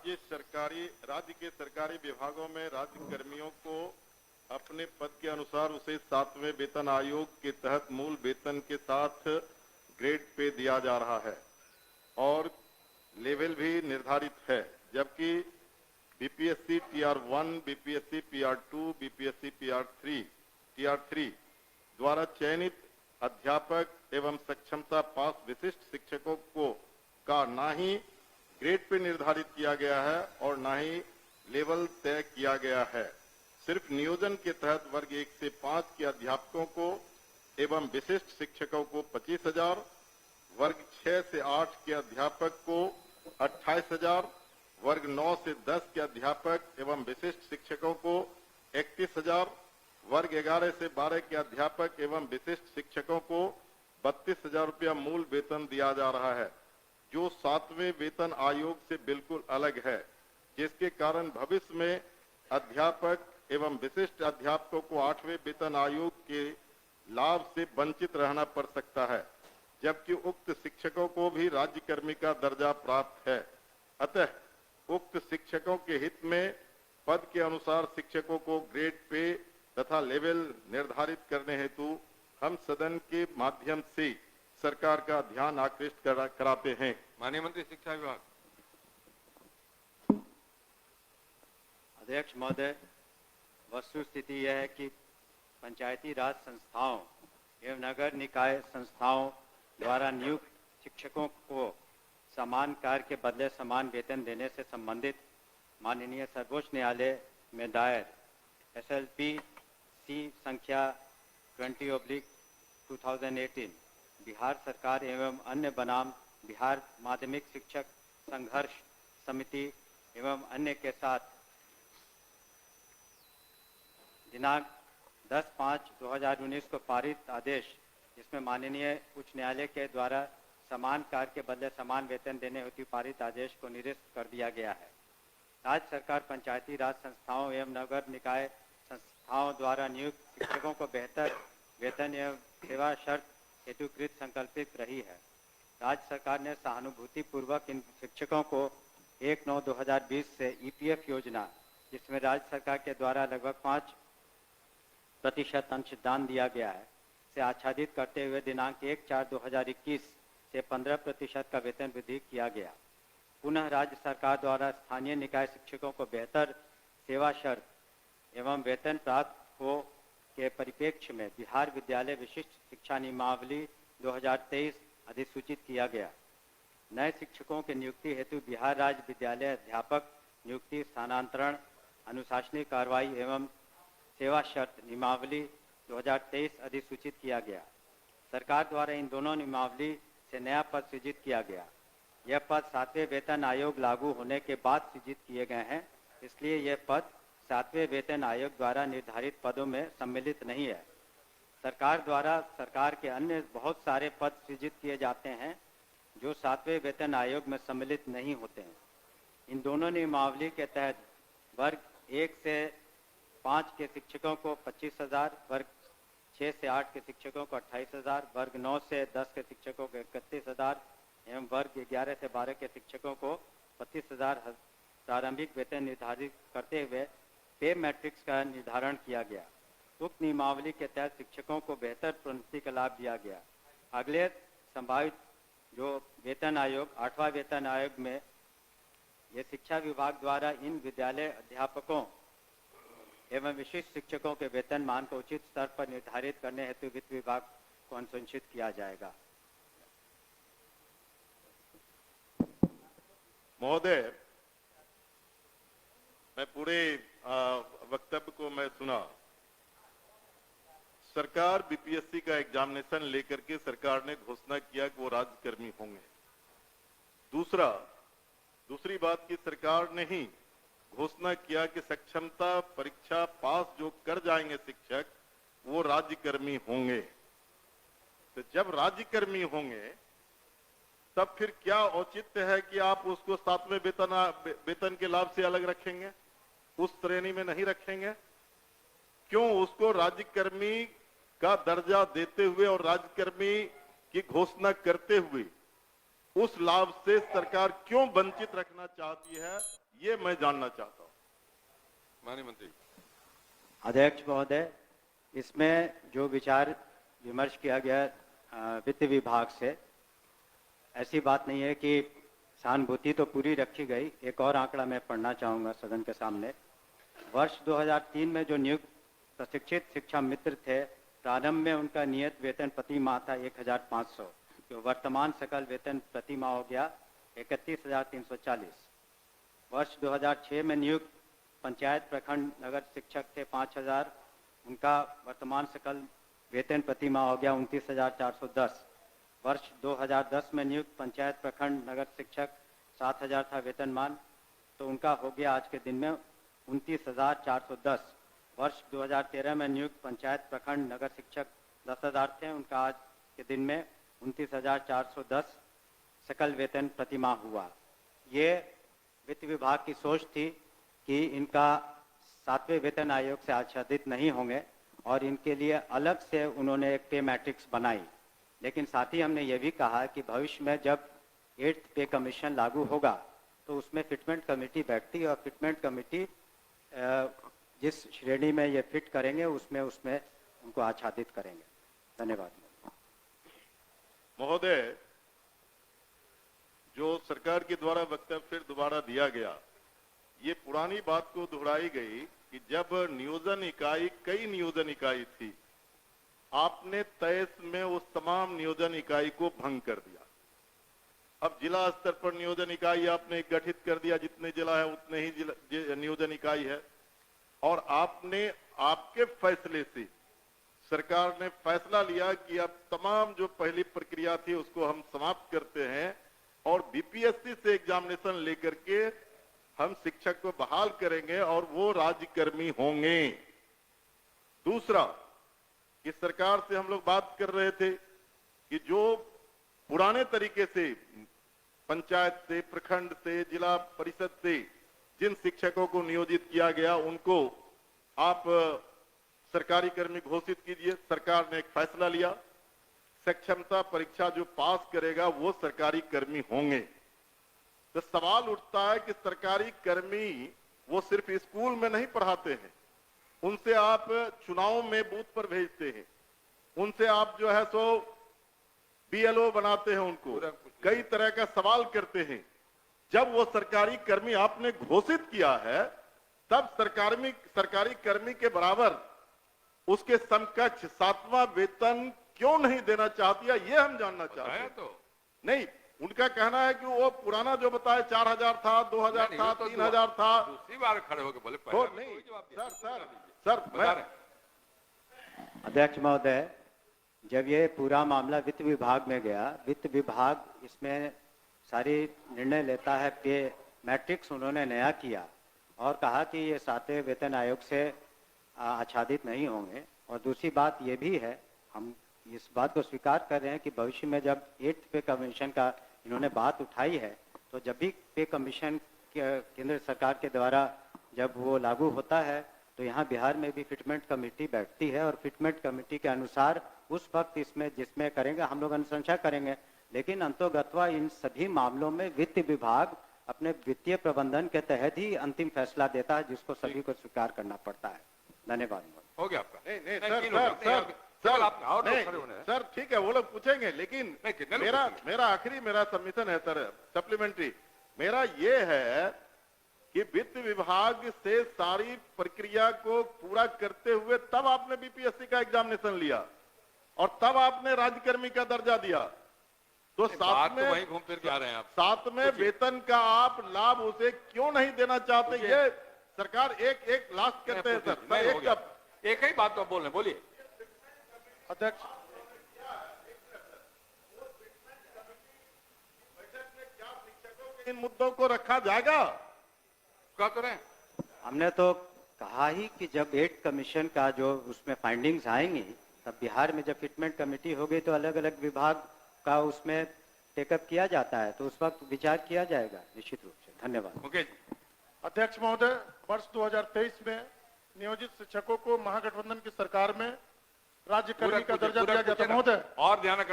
राज्य के सरकारी विभागों में राज्य कर्मियों को अपने पद के अनुसार उसे 7वें वेतन आयोग के तहत मूल वेतन के साथ ग्रेड पे दिया जा रहा है और लेवल भी निर्धारित है, जबकि बीपीएससी टीआर1, बीपीएससी पीआर2, बीपीएससी टीआर3 द्वारा चयनित अध्यापक एवं सक्षमता पास विशिष्ट शिक्षकों को का ना ही ग्रेड पे निर्धारित किया गया है और ना ही लेवल तय किया गया है। सिर्फ नियोजन के तहत वर्ग 1 से 5 के अध्यापकों को एवं विशिष्ट शिक्षकों को 25,000, वर्ग 6 से 8 के अध्यापक को 28,000, वर्ग 9 से 10 के अध्यापक एवं विशिष्ट शिक्षकों को 31,000, वर्ग 11 से 12 के अध्यापक एवं विशिष्ट शिक्षकों को 32,000 रुपया मूल वेतन दिया जा रहा है, जो 7वें वेतन आयोग से बिल्कुल अलग है, जिसके कारण भविष्य में अध्यापक एवं विशिष्ट अध्यापकों को 8वें वेतन आयोग के लाभ से वंचित रहना पड़ सकता है, जबकि उक्त शिक्षकों को भी राज्य कर्मी का दर्जा प्राप्त है। अतः उक्त शिक्षकों के हित में पद के अनुसार शिक्षकों को ग्रेड पे तथा लेवल निर्धारित करने हेतु हम सदन के माध्यम से सरकार का ध्यान आकृष्ट कराते हैं। माननीय मंत्री शिक्षा विभाग। अध्यक्ष महोदय, वस्तुस्थिति यह है कि पंचायती राज संस्थाओं एवं नगर निकाय संस्थाओं द्वारा नियुक्त शिक्षकों को समान कार्य के बदले समान वेतन देने से संबंधित माननीय सर्वोच्च न्यायालय में दायर SLP-C संख्या 20/2018 बिहार सरकार एवं अन्य बनाम बिहार माध्यमिक शिक्षक संघर्ष समिति एवं अन्य के साथ दिनांक 10/5/2019 को पारित आदेश, जिसमें माननीय उच्च न्यायालय के द्वारा समान कार्य के बदले समान वेतन देने हेतु पारित आदेश को निरस्त कर दिया गया है। राज्य सरकार पंचायती राज संस्थाओं एवं नगर निकाय संस्थाओं द्वारा नियुक्त शिक्षकों को बेहतर वेतन एवं सेवा शर्त हेतुकृत संकल्पित रही है। राज्य सरकार ने सहानुभूतिपूर्वक इन शिक्षकों को 1/9/2020 से EPF योजना, जिसमें राज्य सरकार के द्वारा लगभग 5% अंशदान दिया गया है, से आच्छादित करते हुए दिनांक 1/4/2021 से 15% का वेतन वृद्धि किया गया। पुनः राज्य सरकार द्वारा स्थानीय निकाय शिक्षकों को बेहतर सेवा शर्त एवं वेतन प्राप्त हो के परिप्रेक्ष्य में बिहार विद्यालय विशिष्ट शिक्षा नियमावली 2023 अधिसूचित किया गया। नए शिक्षकों के नियुक्ति हेतु बिहार राज्य विद्यालय अध्यापक नियुक्ति, स्थानांतरण, अनुशासनिक कार्रवाई एवं सेवा शर्त नियमावली 2023 अधिसूचित किया गया। सरकार द्वारा इन दोनों नियमावली से नया पद सृजित किया गया। यह पद 7वें वेतन आयोग लागू होने के बाद सृजित किए गए हैं, इसलिए यह पद 7वें वेतन आयोग द्वारा निर्धारित पदों में सम्मिलित नहीं है। सरकार द्वारा सरकार के अन्य बहुत सारे पद सृजित किए जाते हैं जो 7वें वेतन आयोग में सम्मिलित नहीं होते हैं। इन दोनों नियमावली के तहत वर्ग 1 से 5 के शिक्षकों को 25,000, वर्ग 6 से 8 के शिक्षकों को 28,000, वर्ग 9 से 10 के शिक्षकों को 31,000 एवं वर्ग 11 से 12 के शिक्षकों को 25,000 प्रारंभिक वेतन निर्धारित करते हुए पे मैट्रिक्स का निर्धारण किया गया। उक्त नियमावली के तहत शिक्षकों को बेहतर प्रोन्नति का लाभ दिया गया। अगले संभावित जो वेतन आयोग 8वां वेतन आयोग में यह शिक्षा विभाग द्वारा इन विद्यालय अध्यापकों एवं विशिष्ट शिक्षकों के वेतन मान को उचित स्तर पर निर्धारित करने हेतु वित्त विभाग को अनुशंसित किया जाएगा। महोदय, मैं पूरे वक्तव्य को मैं सुना। सरकार बीपीएससी का एग्जामिनेशन लेकर के सरकार ने घोषणा किया कि वो राज्यकर्मी होंगे। दूसरी बात की सरकार ने ही घोषणा किया कि सक्षमता परीक्षा पास जो कर जाएंगे शिक्षक वो राज्यकर्मी होंगे। तो जब राज्यकर्मी होंगे तब फिर क्या औचित्य है कि आप उसको 7वें वेतन के लाभ से अलग रखेंगे, उस श्रेणी में नहीं रखेंगे? क्यों उसको राज्यकर्मी का दर्जा देते हुए और राज्यकर्मी की घोषणा करते हुए उस लाभ से सरकार क्यों वंचित रखना चाहती है, ये मैं जानना चाहता हूं। माननीय मंत्री। अध्यक्ष महोदय, इसमें जो विचार विमर्श किया गया वित्त विभाग से, ऐसी बात नहीं है कि सहानुभूति तो पूरी रखी गई। एक और आंकड़ा मैं पढ़ना चाहूँगा सदन के सामने। वर्ष 2003 में जो नियुक्त प्रशिक्षित शिक्षा मित्र थे, प्रारंभ में उनका नियत वेतन प्रति माह था 1500, जो वर्तमान सकल वेतन प्रति माह हो गया 31,340। वर्ष 2006 में नियुक्त पंचायत प्रखंड नगर शिक्षक थे 5000, उनका वर्तमान सकल वेतन प्रति माह हो गया 29,410। वर्ष 2010 में नियुक्त पंचायत प्रखंड नगर शिक्षक 7000 था वेतनमान, तो उनका हो गया आज के दिन में 29,410। वर्ष 2013 में नियुक्त पंचायत प्रखंड नगर शिक्षक 10,000 थे, उनका आज के दिन में 29,410 सकल वेतन प्रति माह हुआ। ये वित्त विभाग की सोच थी कि इनका 7वें वेतन आयोग से आच्छादित नहीं होंगे और इनके लिए अलग से उन्होंने एक पे मैट्रिक्स बनाई। लेकिन साथ ही हमने ये भी कहा कि भविष्य में जब 8th पे कमीशन लागू होगा तो उसमें फिटमेंट कमेटी बैठती है और फिटमेंट कमेटी जिस श्रेणी में ये फिट करेंगे उसमें उनको आच्छादित करेंगे। धन्यवाद महोदय, जो सरकार के द्वारा वक्तव्य फिर दोबारा दिया गया, ये पुरानी बात को दोहराई गई कि जब नियोजन इकाई कई नियोजन इकाई थी, आपने 23 में उस तमाम नियोजन इकाई को भंग कर दिया। अब जिला स्तर पर नियोजन इकाई आपने गठित कर दिया, जितने जिला है उतने ही नियोजन इकाई है, और आपने आपके फैसले से सरकार ने फैसला लिया कि अब तमाम जो पहली प्रक्रिया थी उसको हम समाप्त करते हैं और बीपीएससी से एग्जामिनेशन लेकर के हम शिक्षक को बहाल करेंगे और वो राज्यकर्मी होंगे। दूसरा, कि सरकार से हम लोग बात कर रहे थे कि जो पुराने तरीके से पंचायत से, प्रखंड से, जिला परिषद से जिन शिक्षकों को नियोजित किया गया उनको आप सरकारी कर्मी घोषित कीजिए। सरकार ने एक फैसला लिया, सक्षमता परीक्षा जो पास करेगा वो सरकारी कर्मी होंगे। तो सवाल उठता है कि सरकारी कर्मी वो सिर्फ स्कूल में नहीं पढ़ाते हैं, उनसे आप चुनाव में बूथ पर भेजते हैं, उनसे आप जो है सो बीएलओ बनाते हैं, उनको कई तरह का सवाल करते हैं। जब वो सरकारी कर्मी आपने घोषित किया है तब सरकारी कर्मी के बराबर उसके समकक्ष 7वां वेतन क्यों नहीं देना चाहती है, ये हम जानना चाहते हैं। तो नहीं, उनका कहना है कि वो पुराना जो बताया 4000 था, 2000 था, 3000 था। दूसरी बार खड़े होकर बोले तो नहीं सर मैं अध्यक्ष महोदय, जब ये पूरा मामला वित्त विभाग में गया, वित्त विभाग इसमें सारी निर्णय लेता है। पे मैट्रिक्स उन्होंने नया किया और कहा कि ये 7वें वेतन आयोग से आच्छादित नहीं होंगे। और दूसरी बात ये भी है, हम इस बात को स्वीकार कर रहे हैं कि भविष्य में जब 8th पे कमीशन का इन्होंने बात उठाई है, तो जब भी पे कमीशन केंद्र सरकार के द्वारा जब वो लागू होता है तो यहाँ बिहार में भी फिटमेंट कमेटी बैठती है और फिटमेंट कमेटी के अनुसार उस वक्त इसमें जिसमें करेंगे हम लोग अनुशंसा करेंगे। लेकिन अंतोगत्वा इन सभी मामलों में वित्त विभाग अपने वित्तीय प्रबंधन के तहत ही अंतिम फैसला देता है, जिसको सभी को स्वीकार करना पड़ता है। धन्यवाद। हो गया आपका। नहीं सर ठीक है, वो लोग पूछेंगे, लेकिन मेरा आखिरी सबमिशन है सर, सप्लीमेंट्री मेरा ये है कि वित्त विभाग से सारी प्रक्रिया को पूरा करते हुए तब आपने बीपीएससी का एग्जामिनेशन लिया और तब आपने राज्यकर्मी का दर्जा दिया। तो साथ में वहीं घूम फिर के आ रहे हैं आप। साथ में वेतन का आप लाभ उसे क्यों नहीं देना चाहते, ये सरकार एक लास्ट करते हैं सर। एक ही बात तो आप बोल रहे, बोलिए अध्यक्ष। इन मुद्दों को रखा जाएगा, क्या करें? हमने तो कहा ही कि जब 8th कमीशन का जो उसमें फाइंडिंग्स आएंगी तब बिहार में जब फिटमेंट कमेटी होगी तो अलग अलग विभाग का उसमें टेकअप किया जाता है, तो उस वक्त विचार किया जाएगा निश्चित रूप से। धन्यवाद। ओके। अध्यक्ष महोदय, वर्ष 2023 में नियोजित शिक्षकों को महागठबंधन की सरकार में राज्यकर्मी का दर्जा दिया गया था महोदय। और ध्यान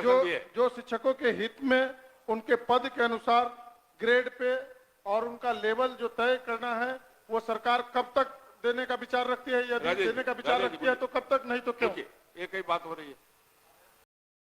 जो शिक्षकों के हित में उनके पद के अनुसार ग्रेड पे और उनका लेवल जो तय करना है वो सरकार कब तक देने का विचार रखती है, यदि राजेश जी, देने का विचार राजेश जी रखती है तो कब तक, नहीं तो क्यों? देखिए एक ही बात हो रही है